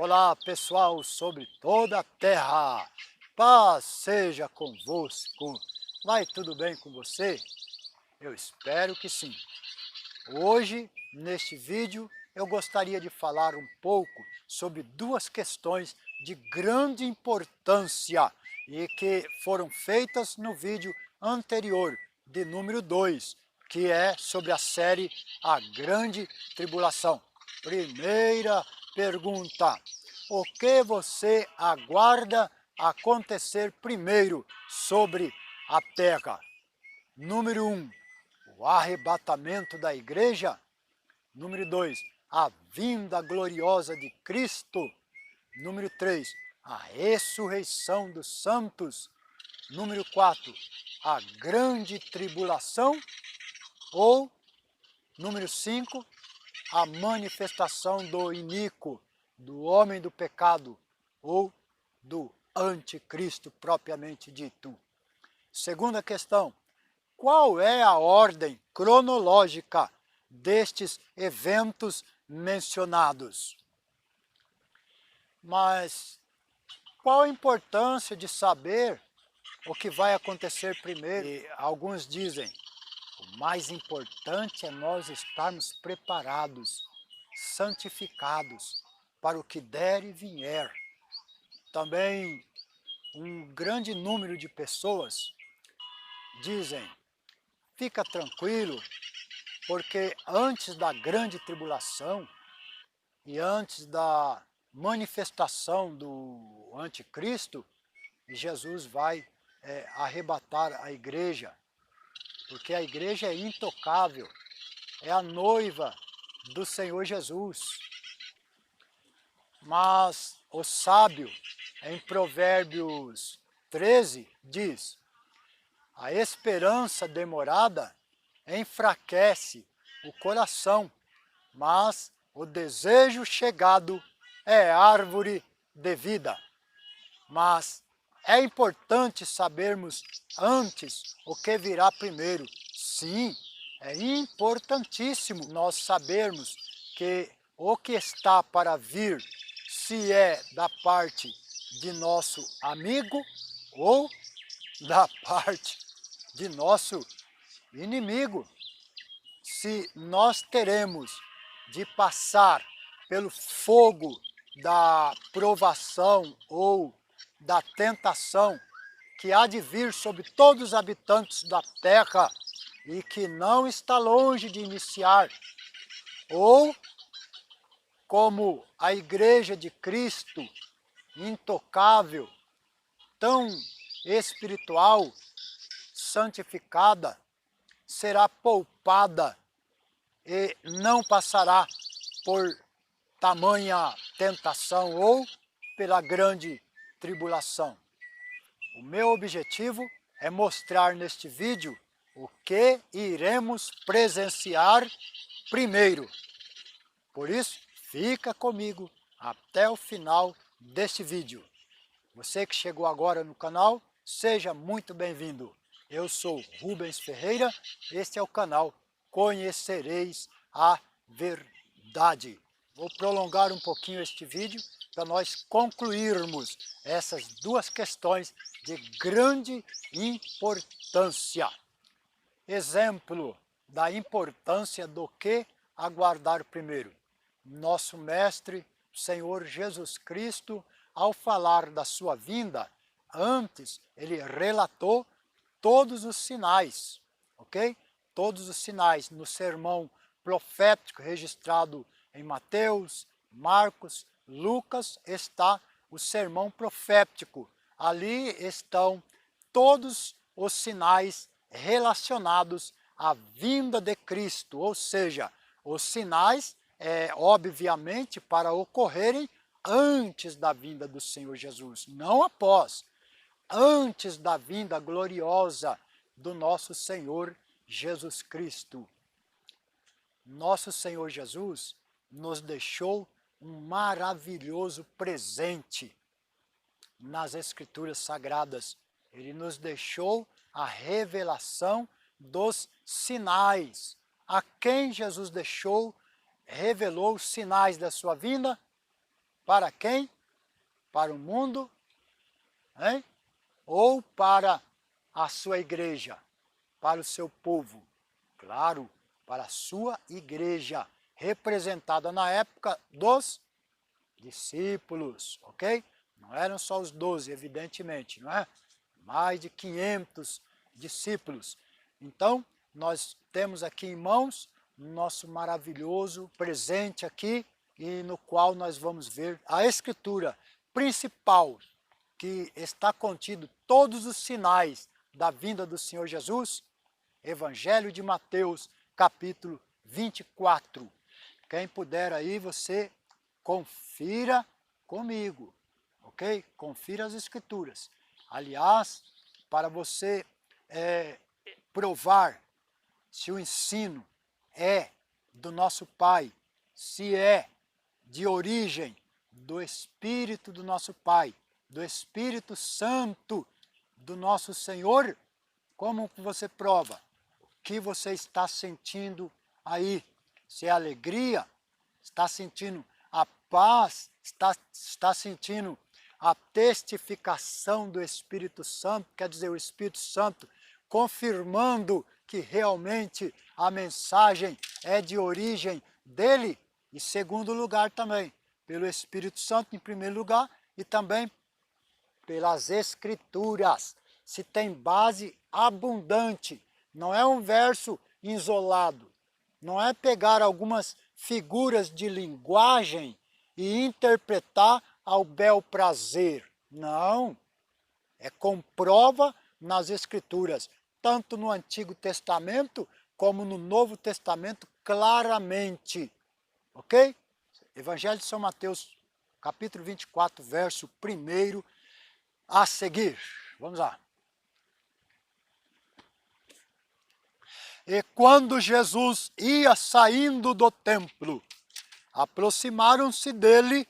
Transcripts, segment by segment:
Olá pessoal sobre toda a terra, paz seja convosco. Vai tudo bem com você? Eu espero que sim. Hoje, neste vídeo, eu gostaria de falar um pouco sobre duas questões de grande importância e que foram feitas no vídeo anterior, de número 2, que é sobre a série A Grande Tribulação. Primeira pergunta: o que você aguarda acontecer primeiro sobre a Terra? Número 1, o arrebatamento da igreja. Número 2, a vinda gloriosa de Cristo. Número 3, a ressurreição dos santos. Número 4, a grande tribulação. Ou, número 5, a manifestação do iníquo, do homem do pecado, ou do anticristo propriamente dito. Segunda questão: qual é a ordem cronológica destes eventos mencionados? Mas qual a importância de saber o que vai acontecer primeiro? E alguns dizem: o mais importante é nós estarmos preparados, santificados para o que der e vier. Também um grande número de pessoas dizem: fica tranquilo, porque antes da grande tribulação e antes da manifestação do anticristo, Jesus vai arrebatar a igreja, porque a igreja é intocável, é a noiva do Senhor Jesus. Mas o sábio, em Provérbios 13, diz: a esperança demorada enfraquece o coração, mas o desejo chegado é árvore de vida. Mas é importante sabermos antes o que virá primeiro. Sim, é importantíssimo nós sabermos que o que está para vir, se é da parte de nosso amigo ou da parte de nosso inimigo. Se nós teremos de passar pelo fogo da provação ou da tentação que há de vir sobre todos os habitantes da terra e que não está longe de iniciar, ou como a igreja de Cristo, intocável, tão espiritual, santificada, será poupada e não passará por tamanha tentação ou pela grande tribulação. O meu objetivo é mostrar neste vídeo o que iremos presenciar primeiro. Por isso, fica comigo até o final deste vídeo. Você que chegou agora no canal, seja muito bem-vindo. Eu sou Rubens Ferreira, este é o canal Conhecereis a Verdade. Vou prolongar um pouquinho este vídeo para nós concluirmos essas duas questões de grande importância. Exemplo da importância do que aguardar primeiro. Nosso Mestre, Senhor Jesus Cristo, ao falar da sua vinda, antes ele relatou todos os sinais, ok? Todos os sinais no sermão profético registrado em Mateus, Marcos, Lucas, está o sermão profético. Ali estão todos os sinais relacionados à vinda de Cristo, ou seja, os sinais, obviamente, para ocorrerem antes da vinda do Senhor Jesus, não após, antes da vinda gloriosa do nosso Senhor Jesus Cristo. Nosso Senhor Jesus nos deixou um maravilhoso presente nas Escrituras Sagradas. Ele nos deixou a revelação dos sinais. A quem Jesus revelou os sinais da sua vinda? Para quem? Para o mundo, hein? Ou para a sua igreja, para o seu povo? Claro, para a sua igreja, representada na época dos discípulos, ok? Não eram só os 12, evidentemente, não é? Mais de 500 discípulos. Então, nós temos aqui em mãos nosso maravilhoso presente aqui, e no qual nós vamos ver a escritura principal, que está contido todos os sinais da vinda do Senhor Jesus, Evangelho de Mateus, capítulo 24. Quem puder aí, você confira comigo, ok? Confira as escrituras. Aliás, para você provar se o ensino é do nosso Pai, se é de origem do Espírito do nosso Pai, do Espírito Santo do nosso Senhor, como você prova? O que você está sentindo aí? Se é alegria, está sentindo a paz, está sentindo a testificação do Espírito Santo, quer dizer, o Espírito Santo confirmando que realmente a mensagem é de origem dele, e segundo lugar também, pelo Espírito Santo em primeiro lugar, e também pelas Escrituras, se tem base abundante, não é um verso isolado, não é pegar algumas figuras de linguagem e interpretar ao bel prazer, não, é com prova nas Escrituras, tanto no Antigo Testamento como no Novo Testamento claramente, ok? Evangelho de São Mateus, capítulo 24, verso 1 a seguir. Vamos lá. E quando Jesus ia saindo do templo, aproximaram-se dele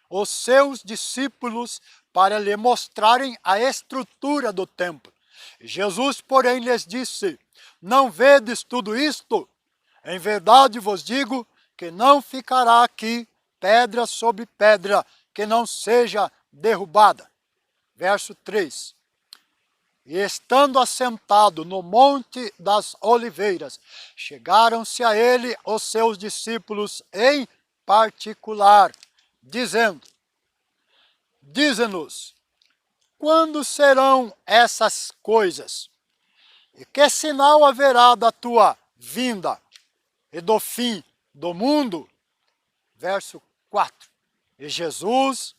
os seus discípulos para lhe mostrarem a estrutura do templo. Jesus, porém, lhes disse: não vedes tudo isto? Em verdade vos digo que não ficará aqui pedra sobre pedra que não seja derrubada. Verso 3. E estando assentado no Monte das Oliveiras, chegaram-se a ele os seus discípulos em particular, dizendo: dize-nos, quando serão essas coisas? E que sinal haverá da tua vinda e do fim do mundo? Verso 4. E Jesus,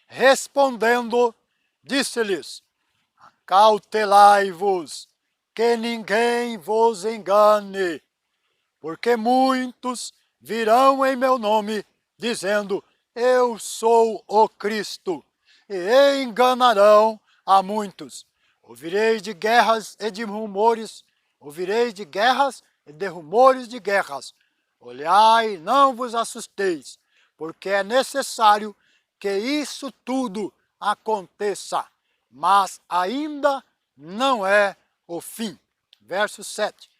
respondendo, disse-lhes: cautelai-vos, que ninguém vos engane, porque muitos virão em meu nome, dizendo: eu sou o Cristo, e enganarão a muitos. Ouvireis de guerras e de rumores, ouvireis de guerras e de rumores de guerras. Olhai, não vos assusteis, porque é necessário que isso tudo aconteça, mas ainda não é o fim. Verso 7.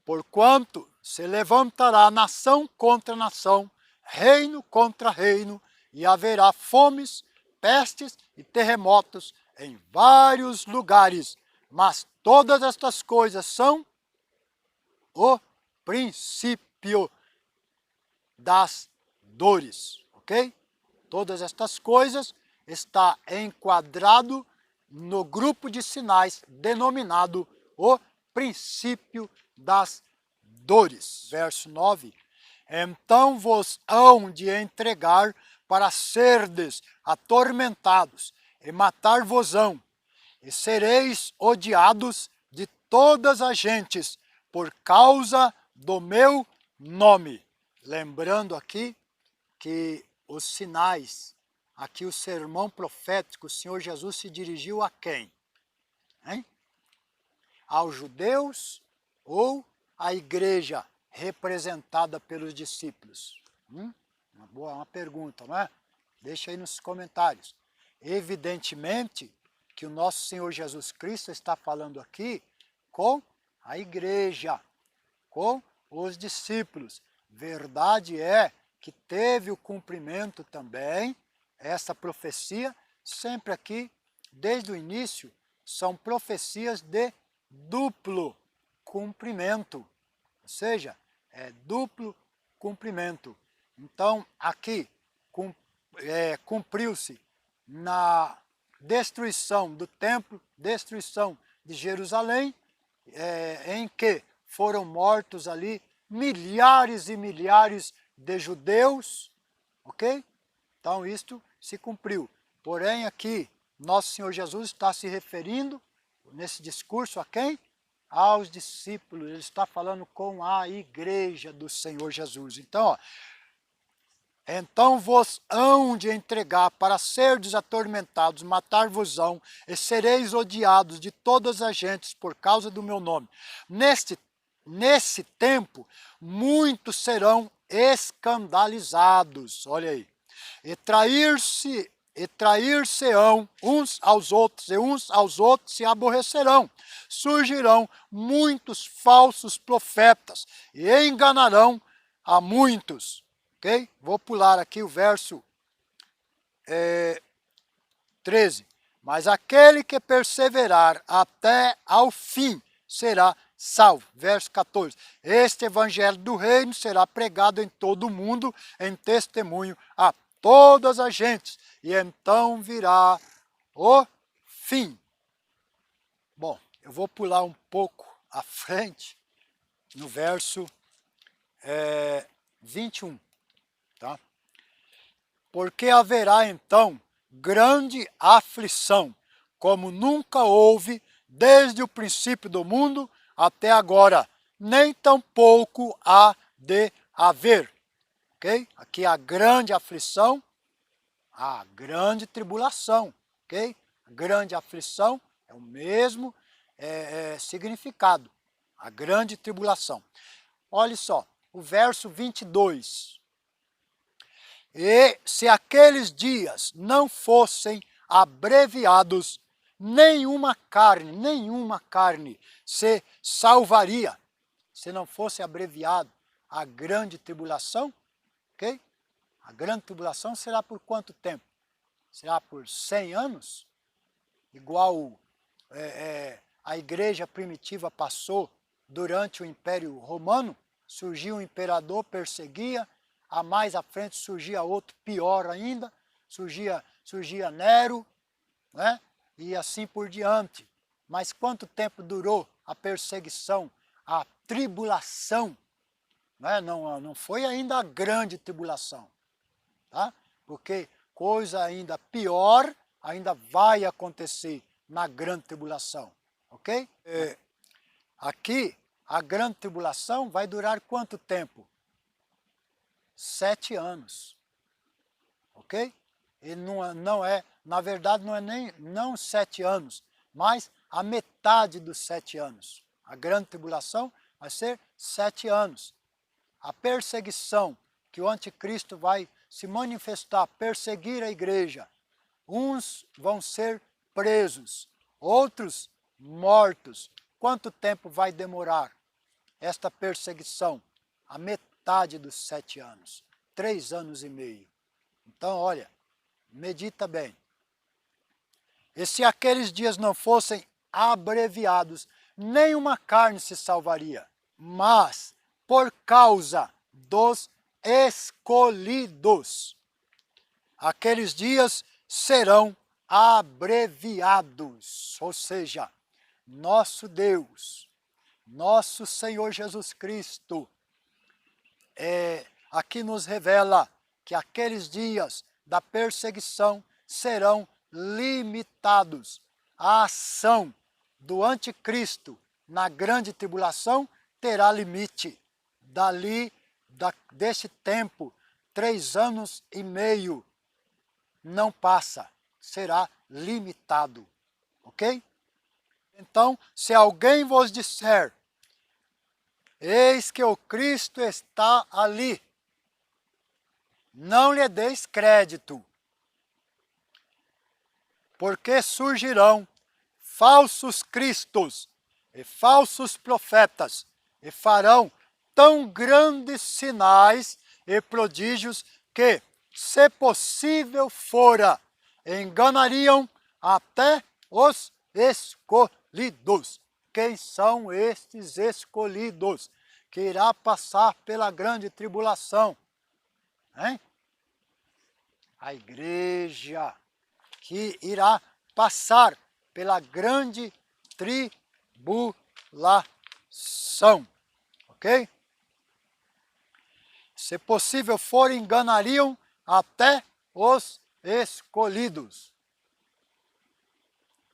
Porquanto se levantará nação contra nação, reino contra reino, e haverá fomes, pestes e terremotos em vários lugares. Mas todas estas coisas são o princípio das dores, ok? Todas estas coisas está enquadrado no grupo de sinais denominado o princípio das dores. Verso 9. Então vos hão de entregar para serdes atormentados, e matar-vos-ão, e sereis odiados de todas as gentes, por causa do meu nome. Lembrando aqui que os sinais, aqui o sermão profético, o Senhor Jesus se dirigiu a quem? Hein? Aos judeus ou à igreja representada pelos discípulos? Uma pergunta, não é? Deixa aí nos comentários. Evidentemente que o nosso Senhor Jesus Cristo está falando aqui com a igreja, com os discípulos. Verdade é que teve o cumprimento também, essa profecia, sempre aqui, desde o início, são profecias de duplo cumprimento, ou seja, é duplo cumprimento. Então, aqui, cumpriu-se na destruição do templo, destruição de Jerusalém, em que foram mortos ali milhares e milhares de judeus, ok? Então isto se cumpriu. Porém aqui, nosso Senhor Jesus está se referindo, nesse discurso, a quem? Aos discípulos, ele está falando com a igreja do Senhor Jesus. Então, ó, então vos hão de entregar para serdes atormentados, matar-vos-ão, e sereis odiados de todas as gentes por causa do meu nome. Nesse tempo, muitos serão escandalizados, olha aí, e trair-se-ão uns aos outros, e uns aos outros se aborrecerão. Surgirão muitos falsos profetas, e enganarão a muitos. Ok? Vou pular aqui o verso 13. Mas aquele que perseverar até ao fim será salvo. Verso 14. Este evangelho do reino será pregado em todo o mundo em testemunho a todas as gentes, e então virá o fim. Bom, eu vou pular um pouco à frente, no verso 21. Tá? Porque haverá então grande aflição, como nunca houve desde o princípio do mundo até agora, nem tampouco há de haver. Ok? Aqui a grande aflição, a grande tribulação. Ok? A grande aflição é o mesmo significado, a grande tribulação. Olha só, o verso 22. E se aqueles dias não fossem abreviados, nenhuma carne se salvaria. Se não fosse abreviado a grande tribulação, ok? A grande tribulação será por quanto tempo? Será por 100 anos? Igual a igreja primitiva passou durante o Império Romano, surgiu um imperador, perseguia, a mais à frente surgia outro pior ainda, surgia Nero, né? E assim por diante. Mas quanto tempo durou a perseguição, a tribulação? Né? Não foi ainda a grande tribulação, tá? Porque coisa ainda pior ainda vai acontecer na grande tribulação, ok? Aqui, a grande tribulação vai durar quanto tempo? 7 anos, ok? E na verdade não é não 7 anos, mas a metade dos 7 anos. A grande tribulação vai ser 7 anos. A perseguição que o anticristo vai se manifestar, perseguir a igreja. Uns vão ser presos, outros mortos. Quanto tempo vai demorar esta perseguição? A metade dos 7 anos, 3 anos e meio. Então, olha, medita bem. E se aqueles dias não fossem abreviados, nenhuma carne se salvaria. Mas, por causa dos escolhidos, aqueles dias serão abreviados. Ou seja, nosso Deus, nosso Senhor Jesus Cristo, aqui nos revela que aqueles dias da perseguição serão limitados. A ação do anticristo na grande tribulação terá limite. Desse tempo, 3 anos e meio, não passa, será limitado, ok? Então, se alguém vos disser, eis que o Cristo está ali, não lhe deis crédito, porque surgirão falsos cristos e falsos profetas, e farão tão grandes sinais e prodígios que, se possível fora, enganariam até os escolhidos. Quem são estes escolhidos que irá passar pela grande tribulação? Hein? A igreja que irá passar pela grande tribulação, ok? Se possível for, enganariam até os escolhidos.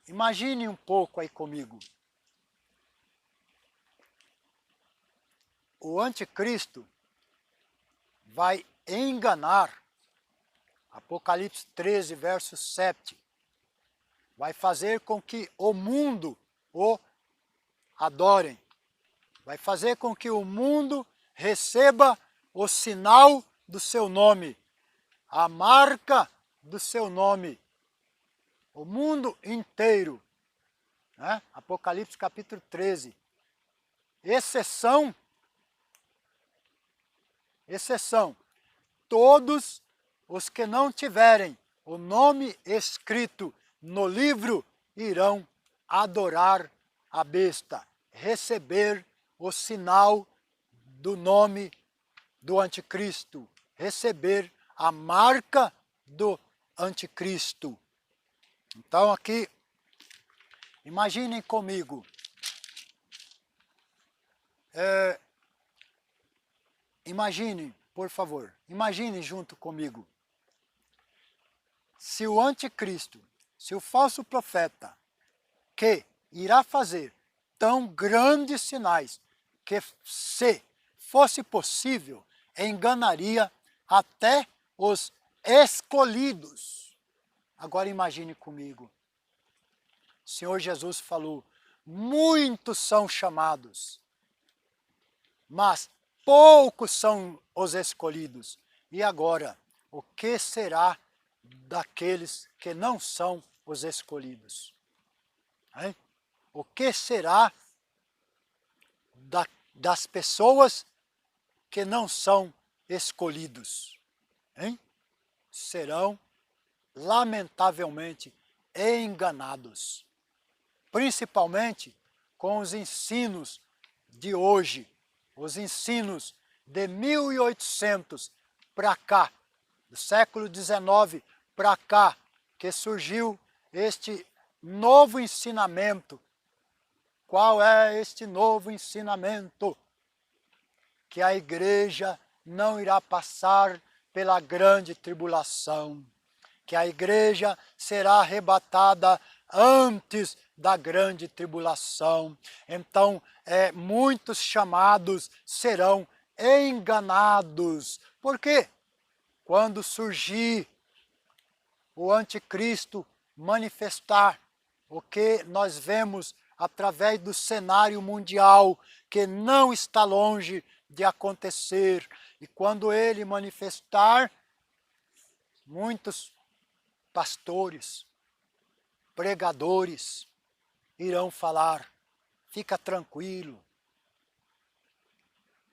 Imagine um pouco aí comigo. O anticristo vai enganar, Apocalipse 13, verso 7, vai fazer com que o mundo o adorem, vai fazer com que o mundo receba o sinal do seu nome, a marca do seu nome, o mundo inteiro, né? Apocalipse capítulo 13, exceção, todos os que não tiverem o nome escrito no livro irão adorar a besta, receber o sinal do nome do anticristo, receber a marca do anticristo. Então aqui, imaginem comigo, imaginem, por favor, imaginem junto comigo, se o anticristo, se o falso profeta, que irá fazer tão grandes sinais, que se fosse possível, enganaria até os escolhidos. Agora imagine comigo, o Senhor Jesus falou, muitos são chamados, mas poucos são os escolhidos. E agora, o que será daqueles que não são os escolhidos? Hein? O que será das pessoas que não são escolhidos? Hein? Serão, lamentavelmente, enganados. Principalmente com os ensinos de hoje, os ensinos de 1800 para cá, do século XIX para cá, que surgiu este novo ensinamento. Qual é este novo ensinamento? Que a igreja não irá passar pela grande tribulação, que a igreja será arrebatada antes da grande tribulação. Então, muitos chamados serão enganados. Por quê? Quando surgir o anticristo manifestar o que nós vemos através do cenário mundial, que não está longe de acontecer, e quando ele manifestar, muitos pastores, pregadores irão falar, fica tranquilo,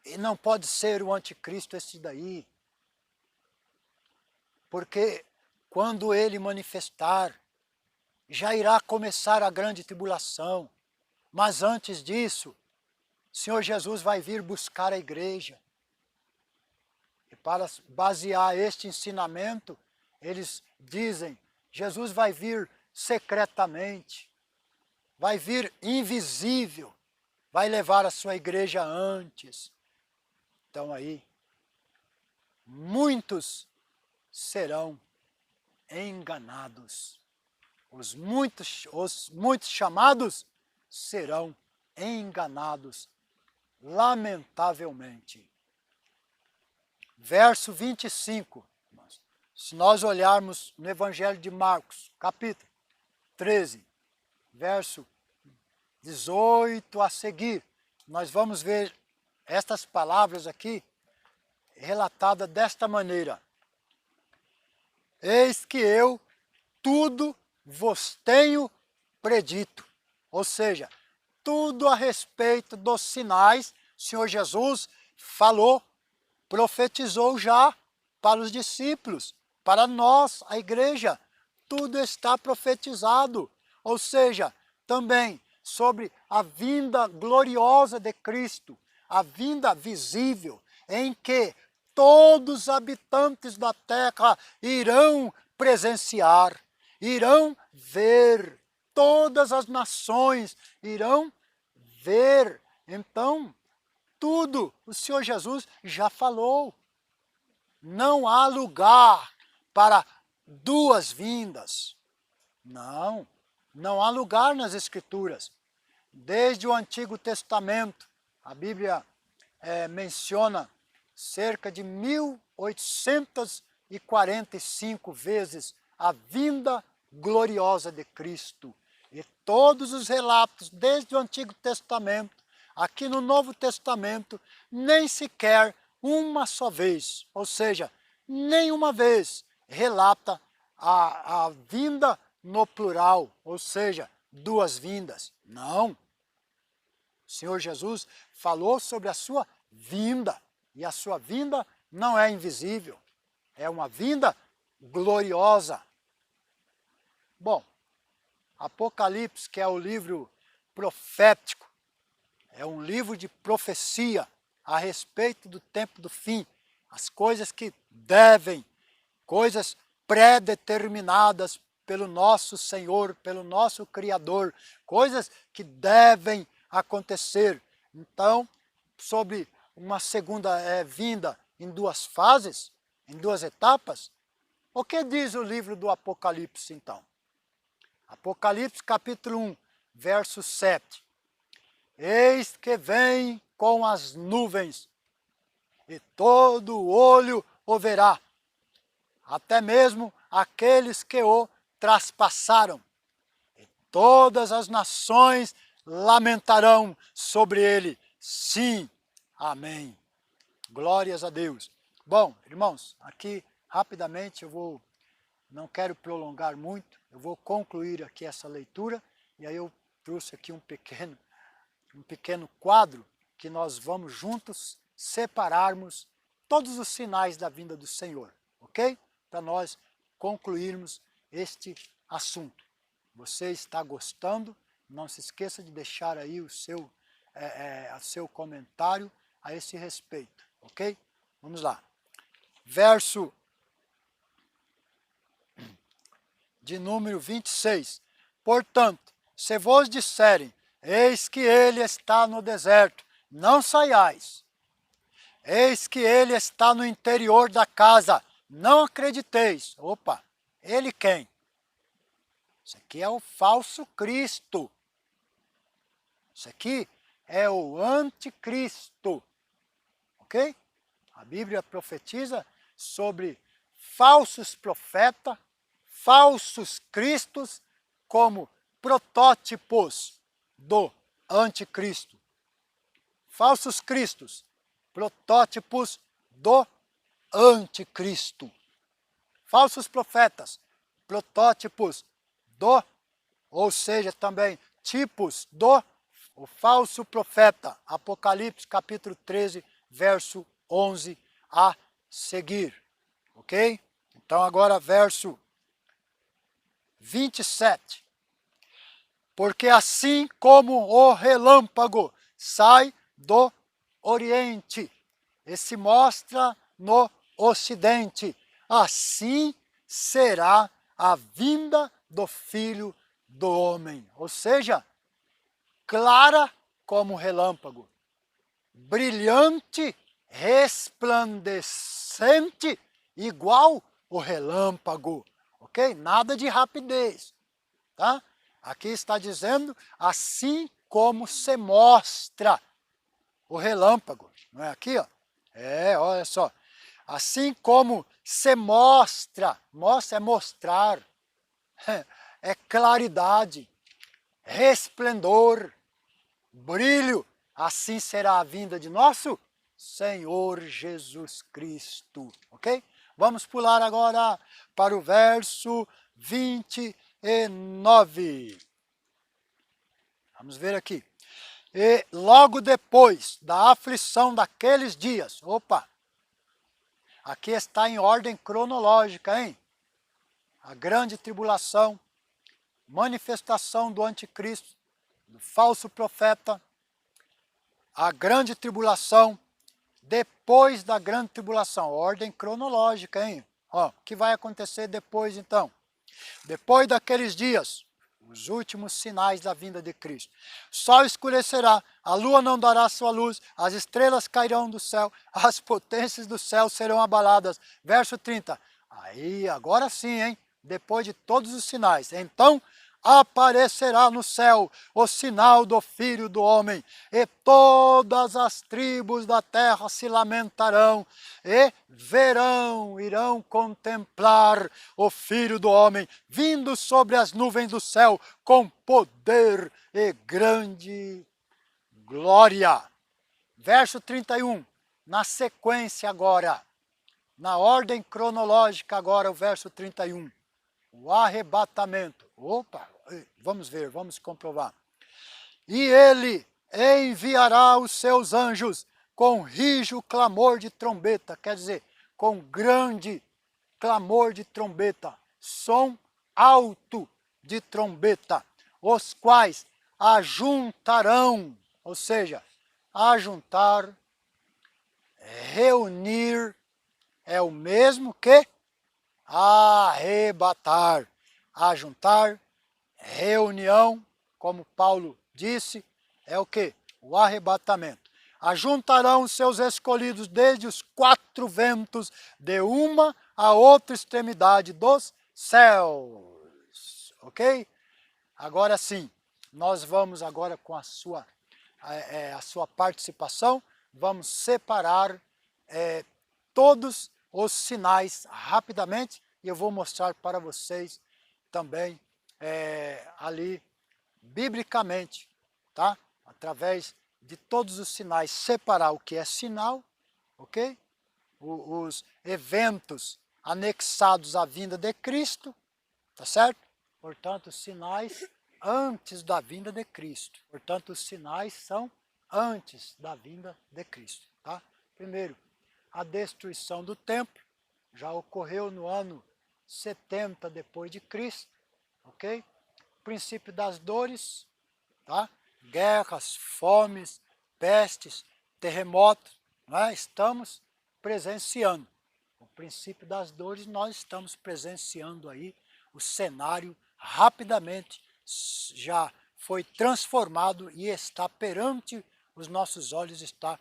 e não pode ser o anticristo esse daí, porque quando ele manifestar, já irá começar a grande tribulação, mas antes disso, o Senhor Jesus vai vir buscar a igreja. E para basear este ensinamento, eles dizem, Jesus vai vir secretamente, vai vir invisível, vai levar a sua igreja antes. Então aí, muitos serão enganados. Os muitos chamados serão enganados, lamentavelmente. Verso 25, se nós olharmos no Evangelho de Marcos, capítulo 13, verso 18 a seguir, nós vamos ver estas palavras aqui relatadas desta maneira. Eis que eu tudo vos tenho predito. Ou seja, tudo a respeito dos sinais, o Senhor Jesus falou profetizou já para os discípulos, para nós, a igreja. Tudo está profetizado. Ou seja, também sobre a vinda gloriosa de Cristo, a vinda visível, em que todos os habitantes da terra irão presenciar, irão ver, todas as nações irão ver. Então, tudo o Senhor Jesus já falou. Não há lugar para duas vindas. Não, não há lugar nas Escrituras. Desde o Antigo Testamento, a Bíblia menciona cerca de 1845 vezes a vinda gloriosa de Cristo. E todos os relatos, desde o Antigo Testamento, aqui no Novo Testamento, nem sequer uma só vez, ou seja, nenhuma vez relata a vinda no plural, ou seja, duas vindas. Não. O Senhor Jesus falou sobre a sua vinda, e a sua vinda não é invisível, é uma vinda gloriosa. Bom, Apocalipse, que é o livro profético, é um livro de profecia a respeito do tempo do fim, as coisas que devem, coisas pré-determinadas pelo nosso Senhor, pelo nosso Criador, coisas que devem acontecer. Então, sobre uma segunda vinda em duas fases, em duas etapas, o que diz o livro do Apocalipse então? Apocalipse capítulo 1, verso 7. Eis que vem com as nuvens, e todo olho o verá, até mesmo aqueles que o traspassaram, e todas as nações lamentarão sobre ele. Sim, amém. Glórias a Deus. Bom, irmãos, aqui rapidamente não quero prolongar muito, eu vou concluir aqui essa leitura, e aí eu trouxe aqui um pequeno quadro que nós vamos juntos separarmos todos os sinais da vinda do Senhor, ok? Para nós concluirmos este assunto. Você está gostando? Não se esqueça de deixar aí o seu comentário a esse respeito, ok? Vamos lá. Verso de número 26. Portanto, se vos disserem, eis que ele está no deserto, não saiais. Eis que ele está no interior da casa, não acrediteis. Opa, ele quem? Isso aqui é o falso Cristo. Isso aqui é o anticristo. Ok? A Bíblia profetiza sobre falsos profetas, falsos cristos, como protótipos do anticristo. Falsos cristos, protótipos do anticristo. Falsos profetas, protótipos do, ou seja, também tipos do o falso profeta. Apocalipse capítulo 13, verso 11 a seguir. Ok? Então agora verso 27. Porque assim como o relâmpago sai do Oriente e se mostra no Ocidente, assim será a vinda do Filho do Homem. Ou seja, clara como relâmpago, brilhante, resplandecente, igual o relâmpago. Ok? Nada de rapidez. Tá? Aqui está dizendo assim como se mostra o relâmpago. Não é aqui, ó? Olha só. Assim como se mostra, mostra é mostrar, é claridade, resplendor, brilho, assim será a vinda de nosso Senhor Jesus Cristo, ok? Vamos pular agora para o verso 29. Vamos ver aqui. E logo depois da aflição daqueles dias, opa, Aqui está em ordem cronológica, hein? A grande tribulação, manifestação do anticristo, do falso profeta, a grande tribulação, depois da grande tribulação, ordem cronológica, hein? Ó, o que vai acontecer depois então? Depois daqueles dias, os últimos sinais da vinda de Cristo. O sol escurecerá, a lua não dará sua luz, as estrelas cairão do céu, as potências do céu serão abaladas. Verso 30. Aí, agora sim, hein? Depois de todos os sinais. Então, aparecerá no céu o sinal do Filho do Homem, e todas as tribos da terra se lamentarão, e verão, irão contemplar o Filho do Homem, vindo sobre as nuvens do céu, com poder e grande glória. Verso 31, na sequência agora, na ordem cronológica agora, o verso 31. O arrebatamento. Opa, vamos ver, vamos comprovar. E ele enviará os seus anjos com rijo clamor de trombeta, quer dizer, com grande clamor de trombeta, som alto de trombeta, os quais ajuntarão, ou seja, ajuntar, reunir, é o mesmo que arrebatar, ajuntar, reunião, como Paulo disse, é o que? O arrebatamento. Ajuntarão os seus escolhidos desde os quatro ventos, de uma a outra extremidade dos céus. Ok? Agora sim, nós vamos agora com a sua participação, vamos separar todos os sinais rapidamente, e eu vou mostrar para vocês também ali, biblicamente, tá? Através de todos os sinais, separar o que é sinal, ok? Os eventos anexados à vinda de Cristo, tá certo? Portanto, os sinais antes da vinda de Cristo. Portanto, os sinais são antes da vinda de Cristo, tá? Primeiro, a destruição do templo, já ocorreu no ano 70 depois de Cristo, ok? Princípio das dores, tá? Guerras, fomes, pestes, terremotos, né? Estamos presenciando. O princípio das dores, nós estamos presenciando aí o cenário rapidamente, já foi transformado e está perante os nossos olhos, está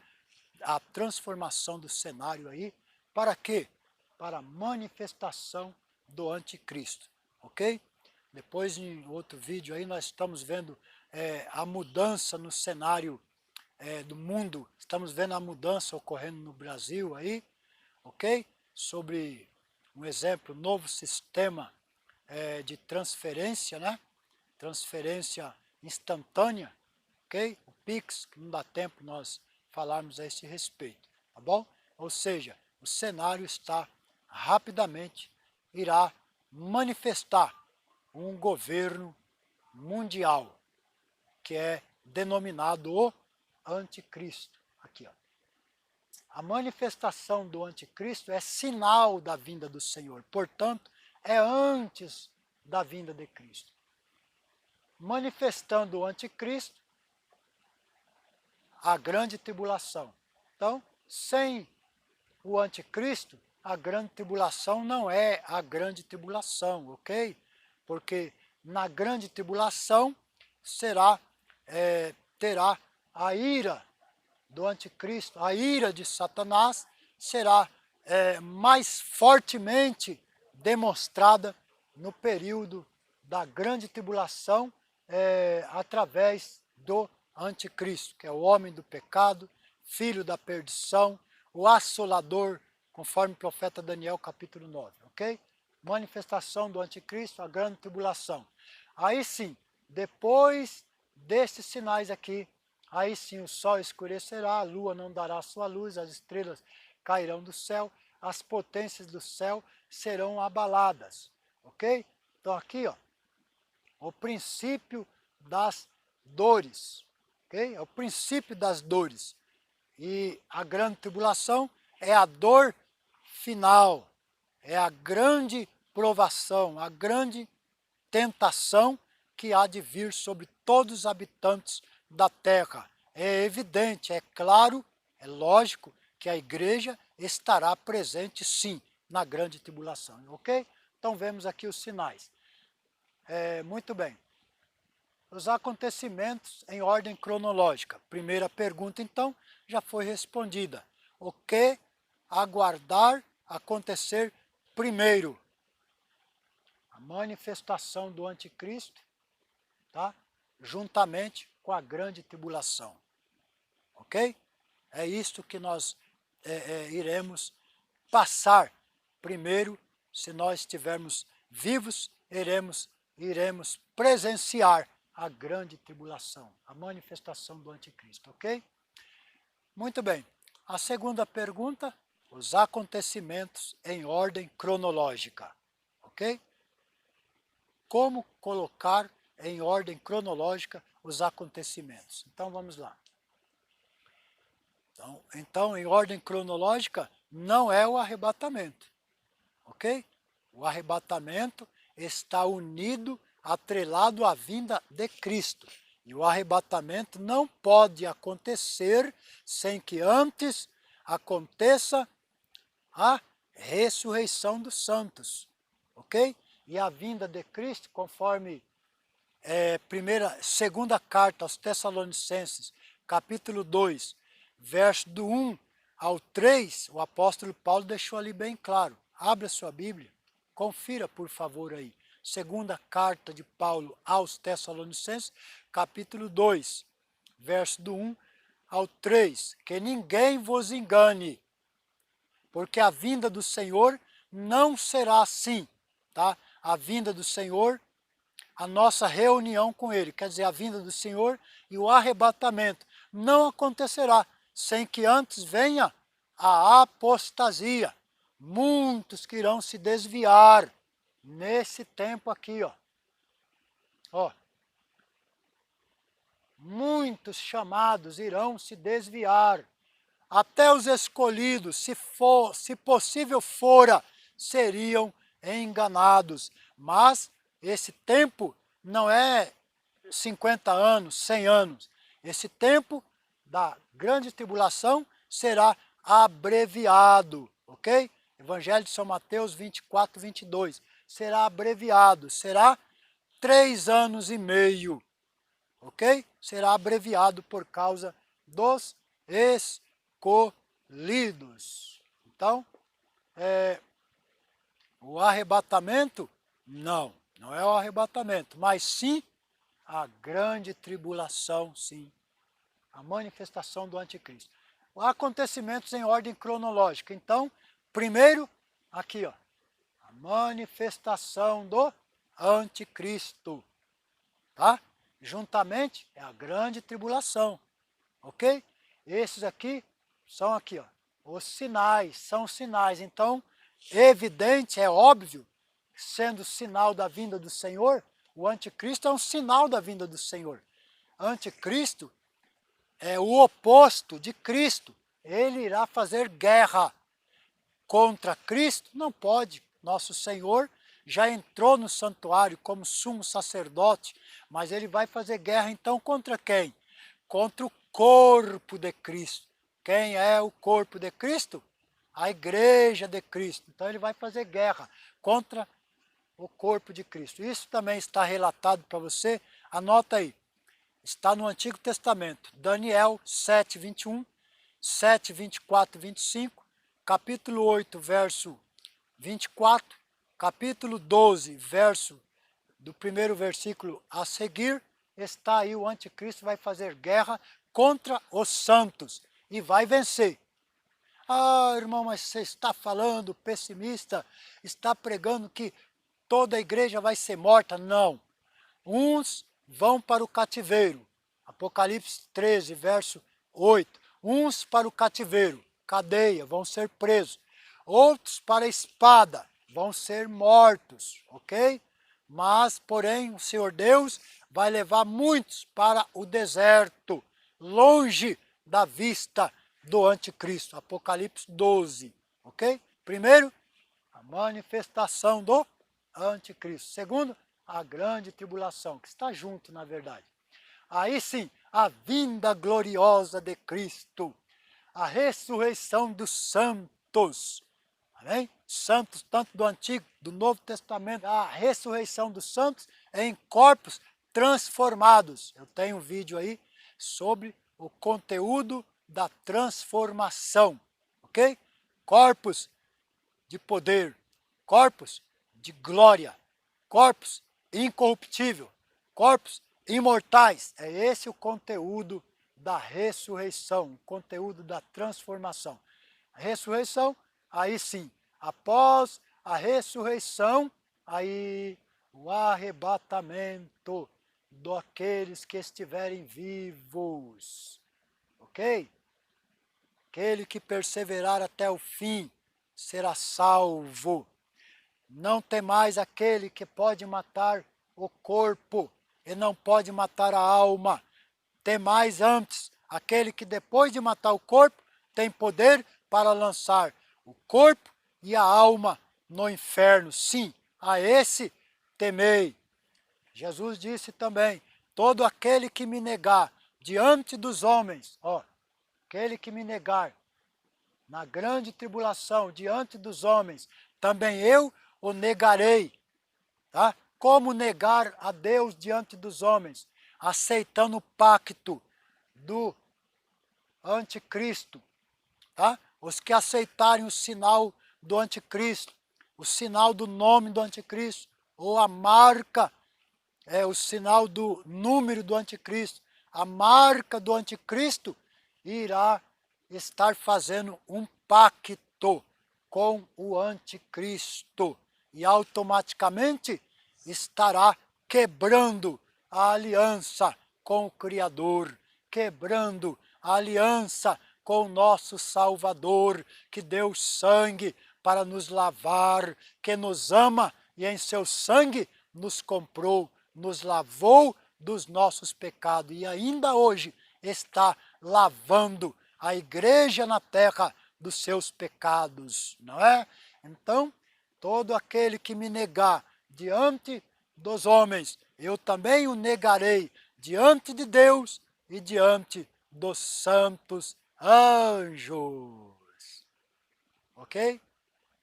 a transformação do cenário aí, para quê? Para a manifestação do anticristo, ok? Depois em outro vídeo aí nós estamos vendo a mudança no cenário do mundo, estamos vendo a mudança ocorrendo no Brasil aí, ok? Sobre um exemplo, novo sistema de transferência, né? Transferência instantânea, ok? O Pix, que não dá tempo nós falarmos a esse respeito, tá bom? Ou seja, o cenário está rapidamente, irá manifestar um governo mundial, que é denominado o anticristo. Aqui, ó. A manifestação do anticristo é sinal da vinda do Senhor, portanto, é antes da vinda de Cristo. Manifestando o anticristo, a grande tribulação. Então, sem o anticristo, a grande tribulação não é a grande tribulação, ok? Porque na grande tribulação terá a ira do anticristo, a ira de Satanás será mais fortemente demonstrada no período da grande tribulação através do anticristo, que é o homem do pecado, filho da perdição, o assolador, conforme o profeta Daniel capítulo 9, ok? Manifestação do anticristo, a grande tribulação. Aí sim, depois desses sinais aqui, aí sim o sol escurecerá, a lua não dará sua luz, as estrelas cairão do céu, as potências do céu serão abaladas, ok? Então aqui, ó, o princípio das dores, ok? É o princípio das dores. E a grande tribulação é a dor final, é a grande provação, a grande tentação que há de vir sobre todos os habitantes da terra. É evidente, é claro, é lógico que a igreja estará presente sim na grande tribulação, ok? Então vemos aqui os sinais. Muito bem. Os acontecimentos em ordem cronológica. Primeira pergunta, então, já foi respondida. O que aguardar acontecer primeiro? A manifestação do anticristo, tá? Juntamente com a grande tribulação. Ok? É isto que nós iremos passar primeiro, se nós estivermos vivos, iremos presenciar a grande tribulação, a manifestação do anticristo, ok? Muito bem. A segunda pergunta, os acontecimentos em ordem cronológica, ok? Como colocar em ordem cronológica os acontecimentos? Então vamos lá. Então, em ordem cronológica, não é o arrebatamento, ok? O arrebatamento está unido, atrelado à vinda de Cristo. E o arrebatamento não pode acontecer sem que antes aconteça a ressurreição dos santos, ok? E a vinda de Cristo, conforme segunda carta aos Tessalonicenses, capítulo 2, verso do 1 ao 3, o apóstolo Paulo deixou ali bem claro. Abra sua Bíblia, confira por favor aí. Segunda carta de Paulo aos Tessalonicenses, capítulo 2, verso do 1 ao 3. Que ninguém vos engane, porque a vinda do Senhor não será assim, tá? A vinda do Senhor, a nossa reunião com Ele, quer dizer, a vinda do Senhor e o arrebatamento, não acontecerá sem que antes venha a apostasia. Muitos que irão se desviar nesse tempo aqui, ó. Muitos chamados irão se desviar. Até os escolhidos, se possível fora, seriam enganados. Mas esse tempo não é 50 anos, 100 anos. Esse tempo da grande tribulação será abreviado, ok? Evangelho de São Mateus 24, 22. Será abreviado, será 3 anos e meio, ok? Será abreviado por causa dos escolhidos. Então, o arrebatamento, não é o arrebatamento, mas sim a grande tribulação, sim, a manifestação do anticristo. Acontecimentos em ordem cronológica. Então, primeiro, aqui, ó, a manifestação do anticristo, tá? Juntamente é a grande tribulação, ok? Esses aqui são aqui, ó, os sinais, são sinais. Então, evidente, é óbvio, sendo sinal da vinda do Senhor, o anticristo é um sinal da vinda do Senhor. Anticristo é o oposto de Cristo. Ele irá fazer guerra contra Cristo? Não pode. Nosso Senhor já entrou no santuário como sumo sacerdote, mas ele vai fazer guerra então contra quem? Contra o corpo de Cristo. Quem é o corpo de Cristo? A igreja de Cristo. Então ele vai fazer guerra contra o corpo de Cristo. Isso também está relatado para você. Anota aí. Está no Antigo Testamento, Daniel 7, 21, 7, 24, 25, capítulo 8, verso 24, capítulo 12, verso do primeiro versículo a seguir, está aí o anticristo vai fazer guerra contra os santos e vai vencer. Ah, irmão, mas você está falando pessimista, está pregando que toda a igreja vai ser morta. Não. Uns vão para o cativeiro. Apocalipse 13, verso 8. Uns para o cativeiro, cadeia, vão ser presos. Outros para a espada, vão ser mortos, ok? Mas, porém, o Senhor Deus vai levar muitos para o deserto, longe da vista do anticristo. Apocalipse 12, ok? Primeiro, a manifestação do anticristo. Segundo, a grande tribulação, que está junto, na verdade. Aí sim, a vinda gloriosa de Cristo, a ressurreição dos santos. Amém? Santos, tanto do Antigo, do Novo Testamento, a ressurreição dos santos em corpos transformados. Eu tenho um vídeo aí sobre o conteúdo da transformação, ok? Corpos de poder, corpos de glória, corpos incorruptível, corpos imortais. É esse o conteúdo da ressurreição, o conteúdo da transformação. A ressurreição, aí sim, após a ressurreição, aí o arrebatamento daqueles que estiverem vivos, ok? Aquele que perseverar até o fim será salvo. Não tem mais aquele que pode matar o corpo e não pode matar a alma. Tem mais antes aquele que depois de matar o corpo tem poder para lançar o corpo e a alma no inferno. Sim, a esse temei. Jesus disse também, todo aquele que me negar diante dos homens, aquele que me negar na grande tribulação diante dos homens, também eu o negarei. Tá? Como negar a Deus diante dos homens? Aceitando o pacto do anticristo. Tá? Os que aceitarem o sinal do anticristo, o sinal do nome do anticristo, ou a marca, o sinal do número do anticristo, a marca do anticristo, irá estar fazendo um pacto com o anticristo e automaticamente estará quebrando a aliança com o Criador, quebrando a aliança com o nosso Salvador, que deu sangue para nos lavar, que nos ama e em seu sangue nos comprou, nos lavou dos nossos pecados e ainda hoje está lavando a igreja na terra dos seus pecados, não é? Então, todo aquele que me negar diante dos homens, eu também o negarei diante de Deus e diante dos santos anjos. Ok?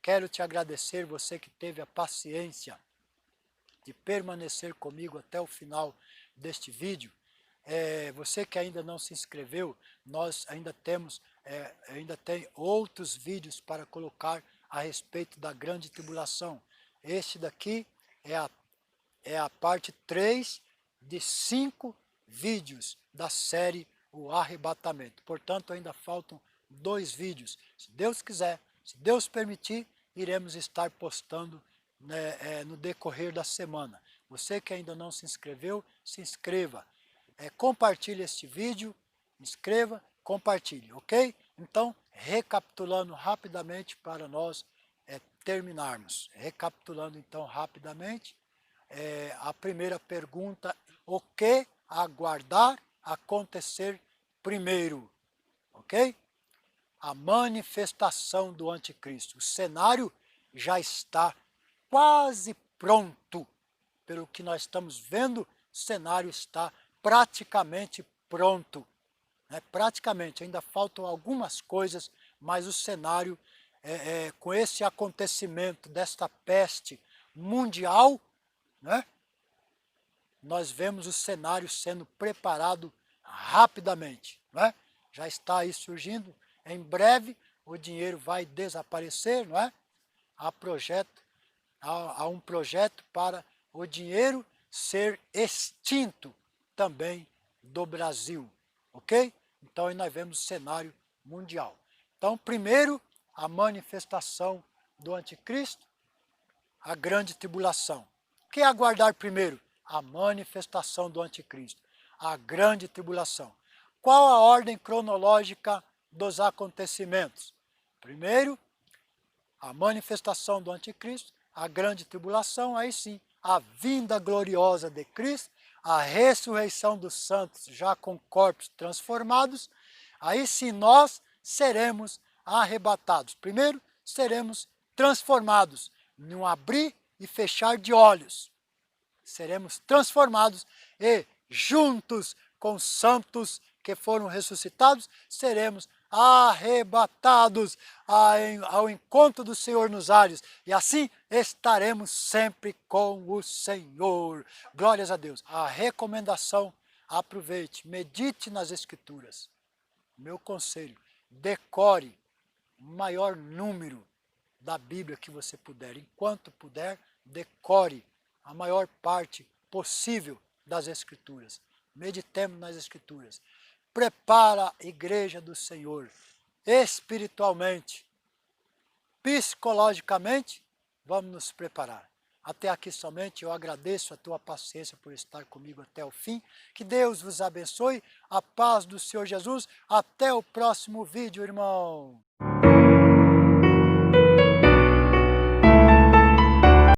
Quero te agradecer, você que teve a paciência de permanecer comigo até o final deste vídeo. Você que ainda não se inscreveu, nós ainda tem outros vídeos para colocar a respeito da grande tribulação. Este daqui é a parte 3 de 5 vídeos da série O Arrebatamento. Portanto, ainda faltam 2 vídeos. Se Deus quiser, se Deus permitir, iremos estar postando no decorrer da semana. Você que ainda não se inscreveu, se inscreva. Compartilhe este vídeo, inscreva, compartilhe, ok? Então, recapitulando rapidamente para nós terminarmos. Recapitulando então rapidamente, a primeira pergunta, o que aguardar acontecer primeiro, ok? A manifestação do anticristo. O cenário já está quase pronto. Pelo que nós estamos vendo, o cenário está praticamente pronto. Praticamente, ainda faltam algumas coisas, mas o cenário, com esse acontecimento desta peste mundial, nós vemos o cenário sendo preparado rapidamente. Já está aí surgindo, em breve o dinheiro vai desaparecer, não é? Há um projeto para o dinheiro ser extinto também do Brasil, ok? Então aí nós vemos o cenário mundial. Então primeiro a manifestação do anticristo, a grande tribulação. O que aguardar primeiro? A manifestação do anticristo, a grande tribulação. Qual a ordem cronológica dos acontecimentos? Primeiro, a manifestação do anticristo, a grande tribulação, aí sim, a vinda gloriosa de Cristo, a ressurreição dos santos já com corpos transformados, aí sim nós seremos arrebatados. Primeiro, seremos transformados num abrir e fechar de olhos. Seremos transformados e juntos com os santos que foram ressuscitados, seremos arrebatados ao encontro do Senhor nos ares, e assim estaremos sempre com o Senhor. Glórias a Deus. A recomendação, aproveite, medite nas Escrituras. Meu conselho, decore o maior número da Bíblia que você puder. Enquanto puder, decore a maior parte possível das Escrituras. Meditemos nas Escrituras. Prepara a igreja do Senhor espiritualmente, psicologicamente, vamos nos preparar. Até aqui somente eu agradeço a tua paciência por estar comigo até o fim. Que Deus vos abençoe, a paz do Senhor Jesus. Até o próximo vídeo, irmão.